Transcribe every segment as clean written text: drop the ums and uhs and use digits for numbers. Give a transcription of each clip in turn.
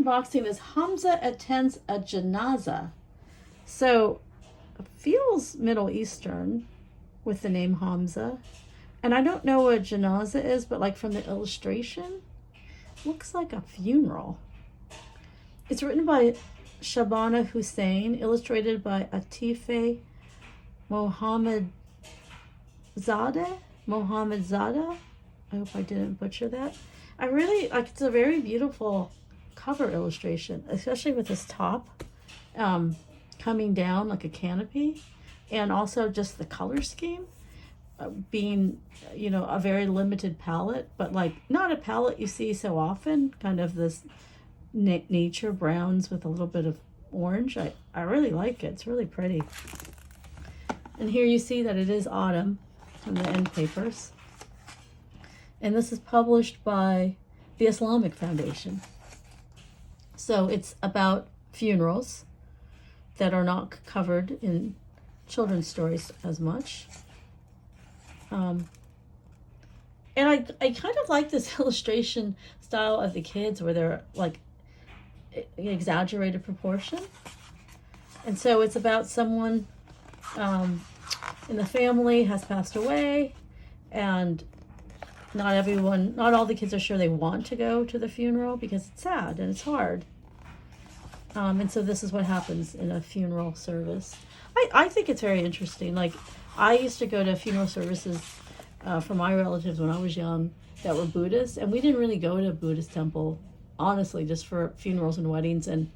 unboxing is Hamza attends a Janaza. So it feels Middle Eastern with the name Hamza. And I don't know what Janaza is, but like from the illustration, looks like a funeral. It's written by Shabana Hussain, illustrated by Atefeh Mohammadzadeh. I hope I didn't butcher that. I really like, it's a very beautiful cover illustration, especially with this top coming down like a canopy, and also just the color scheme being, you know, a very limited palette, but like not a palette you see so often, kind of this nature browns with a little bit of orange. I really like it. It's really pretty. And here you see that it is autumn on the end papers. And this is published by the Islamic Foundation. So it's about funerals that are not covered in children's stories as much. And I kind of like this illustration style of the kids where they're like exaggerated proportion. And so it's about someone in the family has passed away, and not all the kids are sure they want to go to the funeral because it's sad and it's hard. And so this is what happens in a funeral service. I think it's very interesting. Like, I used to go to funeral services for my relatives when I was young that were Buddhist, and we didn't really go to a Buddhist temple, honestly, just for funerals and weddings, and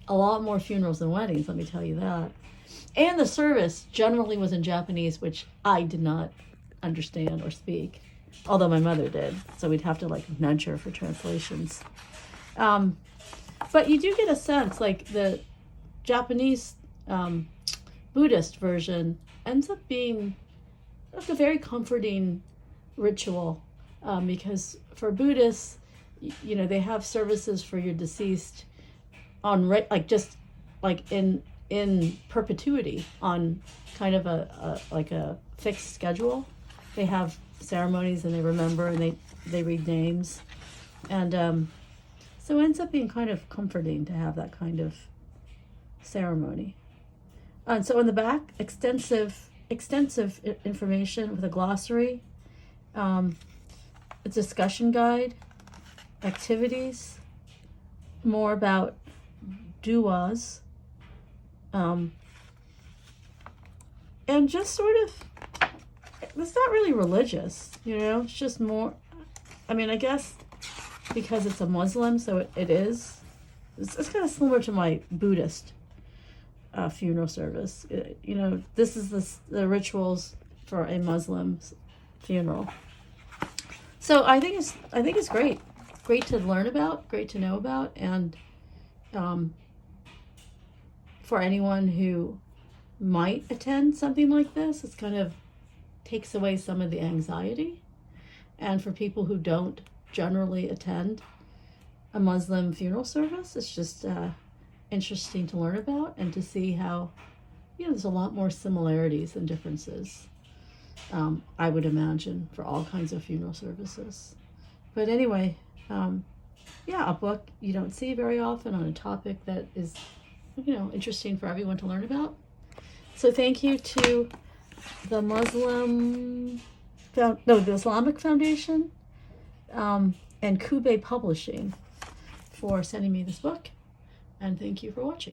a lot more funerals than weddings, let me tell you that. And the service generally was in Japanese, which I did not understand or speak, although my mother did, so we'd have to like nudge her for translations. But you do get a sense, like the Japanese Buddhist version ends up being like a very comforting ritual, because for Buddhists, you know, they have services for your deceased on like just like in perpetuity on kind of a fixed schedule. They have ceremonies and they remember and they read names, and so it ends up being kind of comforting to have that kind of ceremony. And so in the back, extensive information with a glossary, a discussion guide, activities, more about duas, and just sort of, it's not really religious, you know, it's just more, I mean, I guess because it's a Muslim, so it is, it's kind of similar to my Buddhist funeral service. You know, this is the rituals for a Muslim funeral. So I think it's great to learn about, great to know about, and for anyone who might attend something like this, it's kind of takes away some of the anxiety. And for people who don't generally attend a Muslim funeral service, it's just interesting to learn about and to see how, you know, there's a lot more similarities than differences, I would imagine, for all kinds of funeral services. But anyway, yeah, a book you don't see very often on a topic that is, you know, interesting for everyone to learn about. So thank you to the Islamic Foundation and Kube Publishing for sending me this book. And thank you for watching.